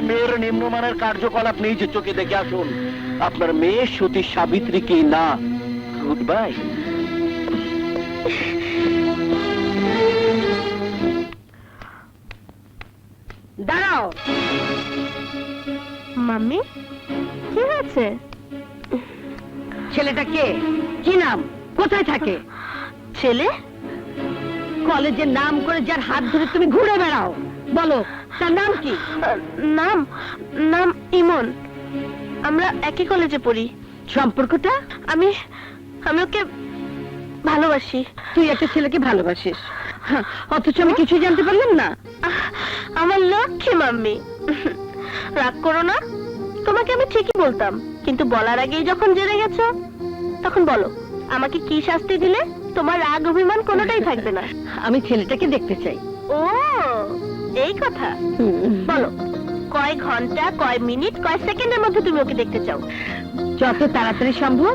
মেয়ের নিম্নমানের কার্যকলাপ নিজে চোখে দেখে আসুন। আপনার মেয়ে সতী সাবিত্রী কি না? Good bye. দাঁড়াও। মাম্মি, কি হয়েছে? ছেলেটা কে? কি নাম? কোথায় থাকে? ছেলে? কলেজের নাম করে যার হাত ধরে তুমি ঘুরে বেড়াও, বলো তার নাম কি? নাম নাম ইমন। আমরা একই কলেজে পড়ি। সম্পর্কটা? আমি আমি ওকে ভালোবাসি। তুই একটা ছেলেকে ভালোবাসিস, অথচ আমি কিছুই জানতে পারলাম না। আমার লক্ষ্মী মাম্মি, রাগ করো না। তোমাকে আমি ঠিকই বলতাম, কিন্তু বলার আগেই যখন জেনে গেছো, তখন বলো আমাকে কি শাস্তি দিলে তোমার রাগ অভিমান কোনোটাই থাকবে না। আমি ছেলেটাকে দেখতে চাই। ও, এই কথা। বলো কয় ঘন্টা, কয় মিনিট, কয় সেকেন্ডের মধ্যে তুমি ওকে দেখতে চাও? যত তাড়াতাড়ি সম্ভব।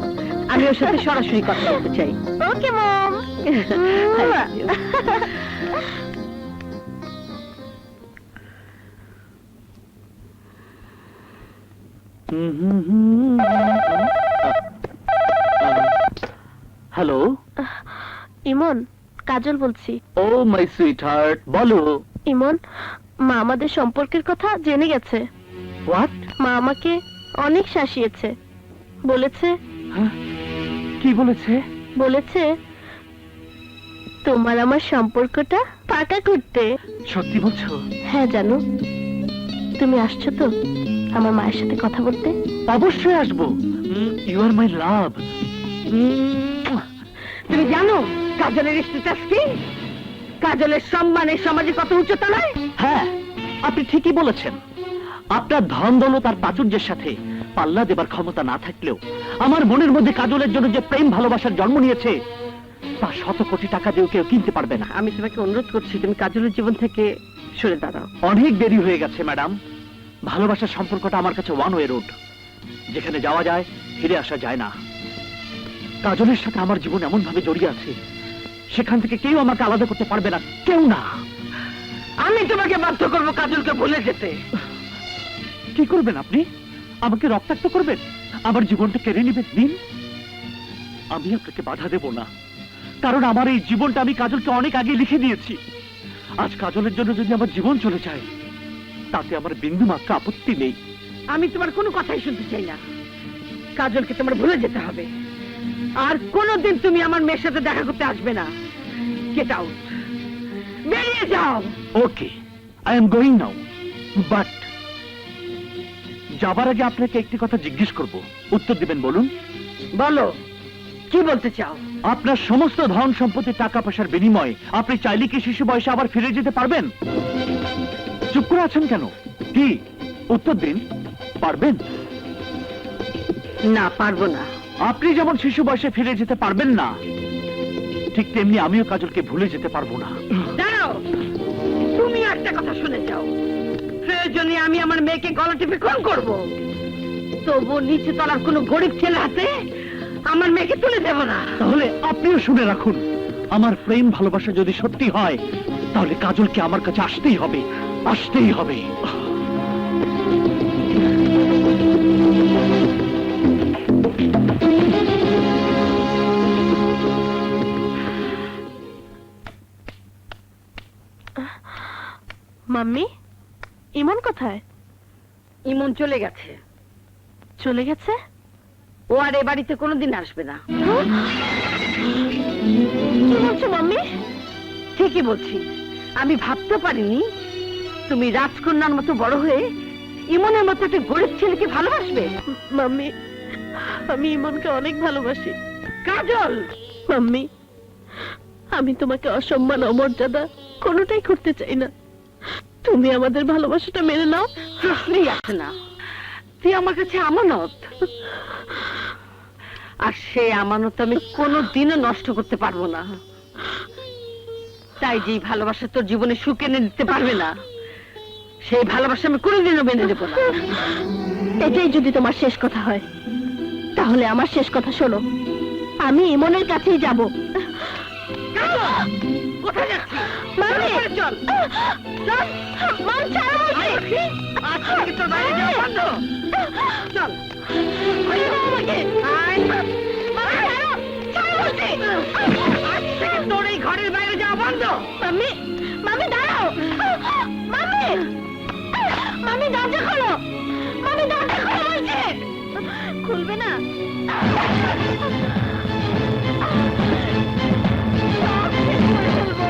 আমি ওর সাথে সরাসরি কথা বলতে চাই। ওকে মম। হ্যালো। ইমন, কাজল বলছি। ও মাই সুইট হার্ট, বলো। ইমন, মা আমাদের সম্পর্কের কথা জেনে গেছে। হোয়াট? মা আমাকে অনেক শাসিয়েছে। বলেছে কি বলেছে? বলেছে তোমার আমার সম্পর্কটা পাকা করতে। সত্যি বলছো? হ্যাঁ জানো, তুমি আসছো তো আমার মায়ের সাথে কথা বলতে? অবশ্যই আসবো। ইউ আর মাই লাভ। তুমি জানো কাজলের স্ট্যাটাস কি? কাজলের সম্মানের সমাজে কত উচ্চতলায়। হ্যাঁ, আপনি ঠিকই বলেছেন। আপনার ধন দৌলত আর প্রাচুর্যের সাথে পাল্লা দেবার ক্ষমতা না থাকলেও আমার মনের মধ্যে কাজলের জন্য যে প্রেম ভালোবাসার জন্ম নিয়েছে, তা শত কোটি টাকা দিয়েও কেউ কিনতে পারবে না। আমি তোমাকে অনুরোধ করছি, তুমি কাজলের জীবন থেকে সরে দাঁড়াও। অনেক দেরি হয়ে গেছে ম্যাডাম। ভালোবাসার সম্পর্কটা আমার কাছে ওয়ান ওয়ে রোড, যেখানে যাওয়া যায় ফিরে আসা যায় না। কাজলের সাথে আমার জীবন এমন ভাবে জড়িয়ে আছে, সেখান থেকে কেউ আমাকে আলাদা করতে পারবে না, কেউ না। আমি তোমাকে বাধ্য করবো কাজলকে ভুলে যেতে। কি করবেন আপনি? আমাকে রক্তাক্ত করবেন? আমার জীবনটা কেড়ে নেবেন? দিন, আমি আপনাকে বাধা দেব না, কারণ আমার এই জীবনটা আমি কাজলকে অনেক আগে লিখে দিয়েছি। আজ কাজলের জন্য যদি আমার জীবন চলে যায়, তাতে আমার বিন্দু মাত্র আপত্তি নেই। আমি তোমার কোনো কথাই শুনতে চাই না। কাজলকে তোমার ভুলে যেতে হবে। আর কোনোদিন তুমি আমার মেয়ের সাথে দেখা করতে আসবে না। গেট আউট, বেরিয়ে যাও। Okay, I am going now, but যাবার আগে আপনাকে একটি কথা জিজ্ঞেস করব, উত্তর দিবেন? বলুন। বলো, কি বলতে চাও? আপনার সমস্ত ধন সম্পত্তি, টাকা পয়সার বিনিময়ে আপনি চাইলে কি শিশু বয়সে আবার ফিরে যেতে পারবেন? চুপ করে আছেন কেন? কি উত্তর দিন, পারবেন? না, পারবো না। আপনি যেমন শিশু বয়সে ফিরে যেতে পারবেন না, ঠিক তেমনি আমিও কাজলকে ভুলে যেতে পারবো না। দাঁড়াও, তুমি একটা কথা শুনে যাও। প্রয়োজনে আমি আমার মেয়েকে গলা টিপে খুন করবো, তবু নিচে তলার কোনো গরিব ছেলে হাতে আমার মেয়েকে তুলে দেব না। তাহলে আপনিও শুনে রাখুন, আমার প্রেম ভালোবাসা যদি সত্যি হয়, তাহলে কাজলকে আমার কাছে আসতেই হবে, আসতেই হবে। মাম্মি, ইমন কোথায়? ইমন চলে গেছে। চলে গেছে? ও আর এ বাড়িতে কোনোদিন আসবে না। কি বলছো মাম্মি? ঠিকই বলছি। আমি ভাবতে পারিনি তুমি রাজকন্যার মতো বড় হয়ে ইমনের মতো একটা গরিব ছেলেকে ভালোবাসবে। মাম্মি, আমি ইমনকে অনেক ভালোবাসি। কাজল! মাম্মি, আমি তোমাকে অসম্মান, অমর্যাদা কোনোটাই করতে চাই না। তুমি আমাদের ভালোবাসাটা মেনে নাও। প্রশ্নই আসে না। তুই আমার কাছে আমানত, আর সেই আমানত আমি কোনোদিনও নষ্ট করতে পারবো না। তাই যেই ভালোবাসা তোর জীবনে সুখ এনে দিতে পারবে না, সেই ভালোবাসা আমি কোনোদিনও মেনে নেব না। এটাই যদি তোমার শেষ কথা হয়, তাহলে আমার শেষ কথা শোনো। আমি ইমনের কাছেই যাব। কোথায় কোথায় যাচ্ছিস? মামি! ঘরে চল। চল। মা, ছাড়ো বলছি! আজ থেকে তোর বাইরে যাওয়া বন্ধ। চল। ছাড়ো আমাকে! আয়। মামি, ছাড়ো! ছাড়ো বলছি! আজ থেকে তোর এই ঘরের বাইরে যাওয়া বন্ধ। মাম্মি! মামি, দাঁড়াও! মাম্মি! মামি, দরজা খোলো! মামি, দরজা খোলো বলছি! খুলবে না? সব শেষ করে ফেলবো।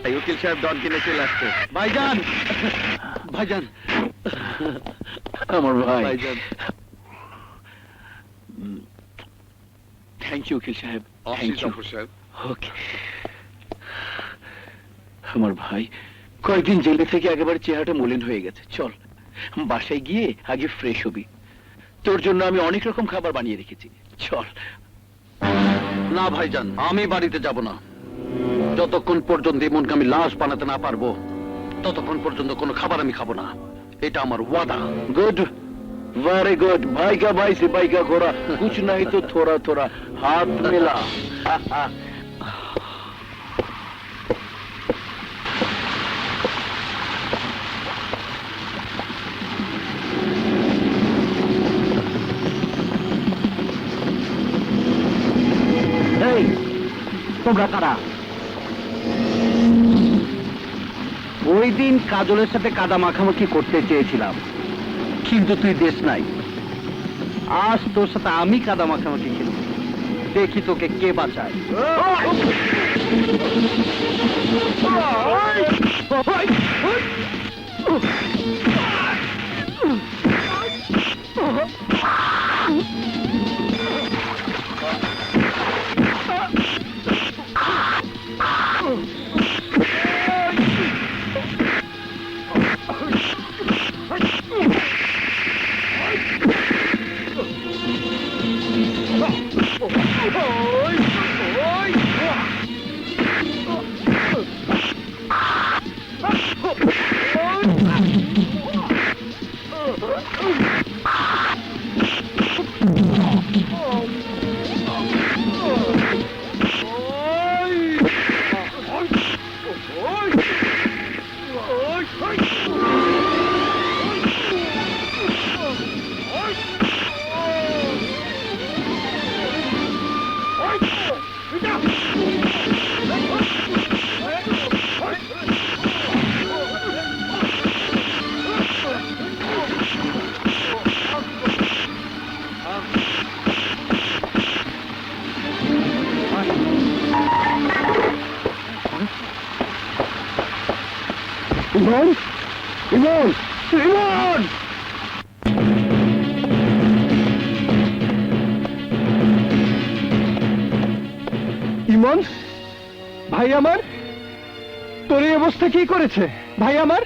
এই উকিল সাহেব ডন কিনে চলে আসছে। ভাইজান, ভাইজান, আমার ভাই। ভাইজান। থ্যাংক ইউ উকিল সাহেব, থ্যাংক ইউ। সাহেব। ওকে। আমার ভাই কয়েকদিন জেলে থেকে একেবারে চেহারাটা মলিন হয়ে গেছে। চল বাসায় গিয়ে আগে ফ্রেশ হবি। তোর জন্য আমি অনেক রকম খাবার বানিয়ে রেখেছি। চল। না ভাইজান, আমি বাড়িতে যাব না। যতক্ষণ পর্যন্ত ইমনকে আমি লাশ বানাতে না পারবো, ততক্ষণ পর্যন্ত কোনো খাবার আমি খাবো না। এটা আমার ওয়াদা। Good, very good. भाई का भाई सिपाही का घोड़ा, कुछ नहीं तो थोड़ा थोड़ा हाथ मिला। এই, তোমরা কারা? ওই দিন কাজলের সাথে কাদা মাখামাখি করতে চেয়েছিলাম, কিন্তু তুই দেশ নাই। আজ তোর সাথে আমি কাদা মাখামাখি খেলব, দেখি তোকে কে বাঁচায়। ইমন, ইমন, ইমন! ইমন, ভাই আমার, তোর এই অবস্থা কি করেছে? ভাই আমার,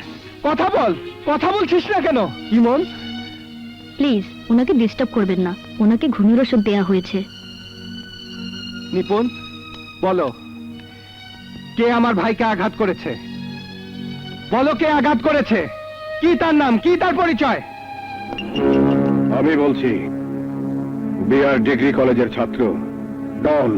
কথা বল, কথা বলছিস না কেন? ইমন, প্লিজ ওনাকে ডিস্টার্ব করবেন না, ওনাকে ঘুমের ওষুধ দেয়া হয়েছে। নিপুণ, বলো কে আমার ভাইকে আঘাত করেছে? বলো কে আঘাত করেছে? কি তার নাম, কি তার পরিচয়? আমি বলছি, বিআর ডিগ্রি কলেজের ছাত্র ডন।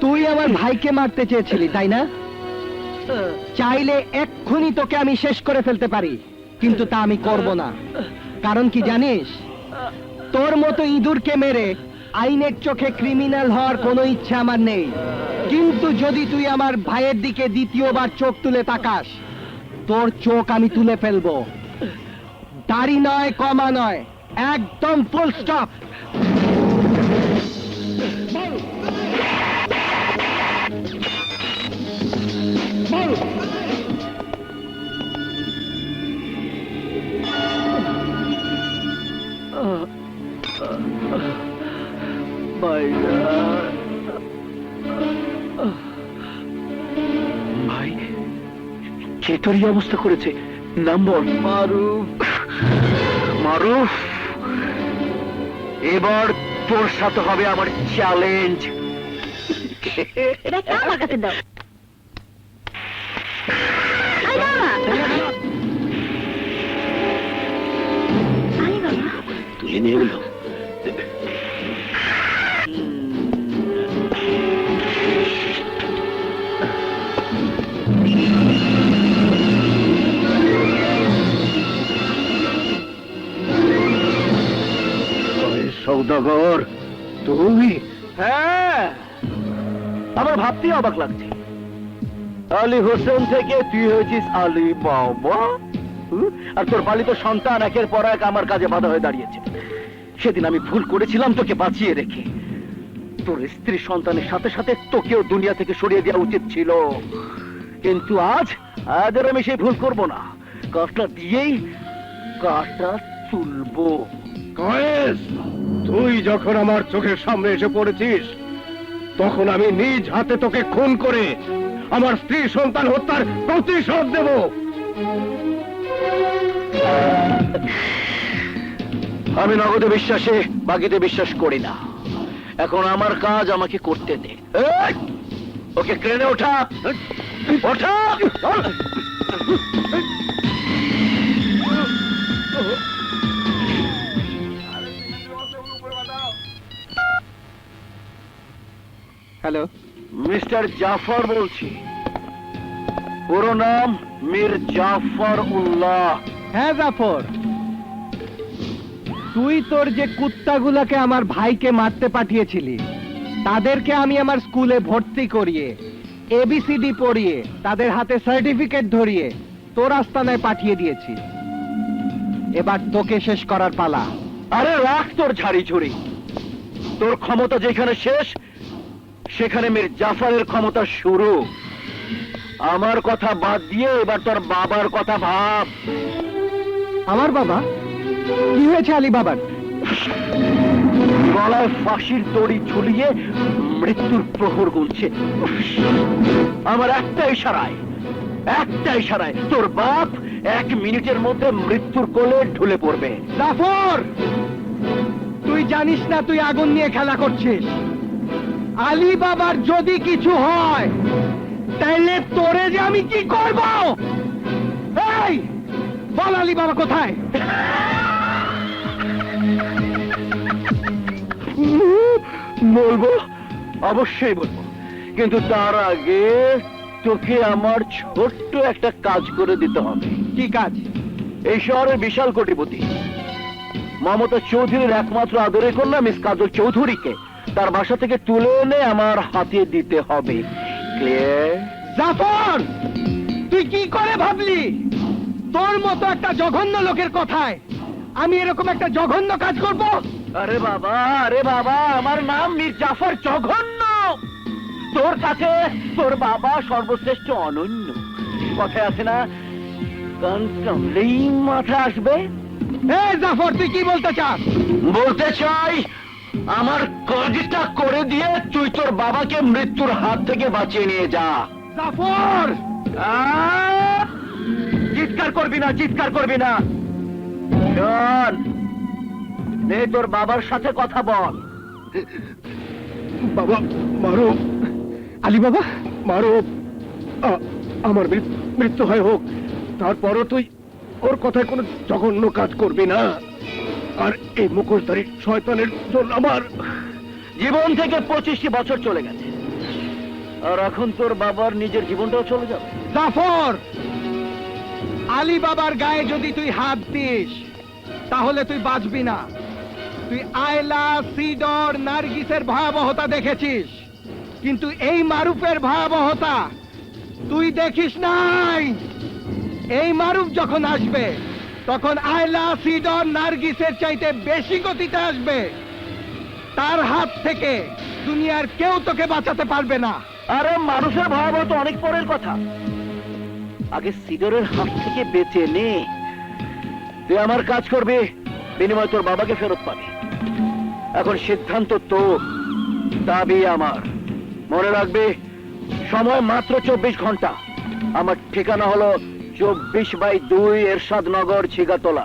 তুই আমার ভাইকে মারতে চেয়েছিলি তাই না? চাইলে এক্ষুনি তোকে আমি শেষ করে ফেলতে পারি, কিন্তু তা আমি করব না। কারণ কি জানিস, তোর মতো ইঁদুরকে মেরে আইনের চোখে ক্রিমিনাল হওয়ার কোনো ইচ্ছা আমার নেই। কিন্তু যদি তুই আমার ভাইয়ের দিকে দ্বিতীয়বার চোখ তুলে তাকাস, তোর চোখ আমি তুলে ফেলবো। দাড়ি নয়, কমা নয়, একদম ফুল স্টপ। ভাই, কে তোর এই অবস্থা করেছে? নাম বল। মারুফ। মারুফ, এবার তোর সাথে হবে আমার চ্যালেঞ্জ। এটা কি আমার কাছে দাও। আরে বাবা, আরে বাবা, তুলে নিয়ে গেল। সৌদাগর, তুই? হ্যাঁ, আমার ভাবতেই অবাক লাগছে। আলী হোসেন থেকে তুই হয়েছিস আলী বাবা। আর তোর পালিত সন্তান একের পর এক আমার কাজে বাধা হয়ে দাঁড়িয়েছে। সেদিন আমি ভুল করেছিলাম তোকে বাঁচিয়ে রেখে। তোর স্ত্রী সন্তানের সাথে সাথে তোকেও দুনিয়া থেকে সরিয়ে দেওয়া উচিত ছিল, কিন্তু আজ আর আমি সেই ভুল করব না। কাজটা দিয়েই কাজটা তুলবো। কয়েস, তুই যখন আমার চোখের সামনে এসে পড়েছিস, তখন আমি নিজ হাতে তোকে খুন করে আমার স্ত্রী সন্তান হত্যার প্রতিশোধ দেব। আমি নগদে বিশ্বাসে বাকিতে বিশ্বাস করি না। এখন আমার কাজ আমাকে করতে দে। এই, ওকে ক্রেনে ওঠা। ওঠা। হ্যালো, মিস্টার জাফর বলছি। পুরো নাম মীর জাফর উল্লাহ। হ্যাঁ জাফর, তুই তোর যে কুত্তাগুলোকে আমার ভাইকে মারতে পাঠিয়েছিলি, তাদেরকে আমি আমার স্কুলে ভর্তি করিয়ে এবিসিডি পড়িয়ে তাদের হাতে সার্টিফিকেট ধরিয়ে তোর আস্তানায় পাঠিয়ে দিয়েছি। এবার তোকে শেষ করার পালা। আরে রাখ তোর ঝাড়ি ঝুড়ি। তোর ক্ষমতা যেখানে শেষ, সেখানে মীর জাফরের ক্ষমতা শুরু। আমার কথা বাদ দিয়ে এবার তোর বাবার কথা ভাব। আমার বাবা? কি হয়েছে আলী বাবার? গলায় ফাঁসির দড়ি ঝুলিয়ে মৃত্যুর প্রহর গুনছে। আমার একটা ইশারায় তোর বাপ 1 মিনিটের মধ্যে মৃত্যুর কোলে ঢুলে পড়বে। জাফর, তুই জানিস না তুই আগুন নিয়ে খেলা করছিস। আলী বাবার যদি কিছু হয়, তাহলে তোরে যে আমি কি করব? এই বল, আলী বাবা কোথায়? বলবো, অবশ্যই বলবো, কিন্তু তার আগে তোকে আমার ছোট্ট একটা কাজ করে দিতে হবে। কি কাজ? এই শহরের বিশাল কোটিপতি মমতা চৌধুরীর একমাত্র আদরের কন্যা মিস কাজল চৌধুরীকে তার বাসা থেকে তুলে এনে আমার হাতে দিতে হবে। ক্লিয়ার? জাফর, তুই কি করে ভাবলি তোর মতো একটা জঘন্য লোকের কথায় আমি এরকম একটা জঘন্য কাজ করব? আরে বাবা, আমার নাম মীর জাফর জঘন্য। তোর কাছে তোর বাবা সর্বশ্রেষ্ঠ, অনন্য। কথায় আছে না, কান কামড়েই মাথা আসবে। এই জাফর, তুই কি বলতে চাস? বলতে চাই, আমার কাজটা করে দিয়ে তুই তোর বাবাকে মৃত্যুর হাত থেকে বাঁচিয়ে নিয়ে যা। জাফর, চিৎকার করবি না। শোন, নে তোর বাবার সাথে কথা বল। বাবা, মারুফ। আলী বাবা, মারুফ, আমার মৃত্যু হয় হোক, তারপরও তুই ওর কথায় কোনো জঘন্য কাজ করবি না। আর এই মুখোশধারী শয়তানের জন্য আমার জীবন থেকে 25টি বছর চলে গেছে, আর এখন তোর বাবার নিজের জীবনটাও চলে যাবে। জাফর, আলী বাবার গায়ে যদি তুই হাত দিস তাহলে তুই বাঁচবি না। তুই আয়লা, সিডর, নার্গিসের ভয়াবহতা দেখেছিস, কিন্তু এই মারুফের ভয়াবহতা তুই দেখিস নাই। এই মারুফ যখন আসবে তখন আয়লা, সিডর, নার্গিসের চাইতে বেশি গতিতে আসবে। তার হাত থেকে দুনিয়ার কেউ তোকে বাঁচাতে পারবে না। আরে মানুষের ভয়াবহতা অনেক পরের কথা, আগে সিডরের হাত থেকে বেঁচে নে। তুই আমার কাজ করবি, বিনিময়ে তোর বাবাকে ফেরত পাবি। এখন সিদ্ধান্ত তোর, দাবি আমার। মনে রাখবি, সময় মাত্র 24 ঘন্টা। আমার ঠিকানা হলো 24/2 এরশাদ নগর, ছিগাতলা।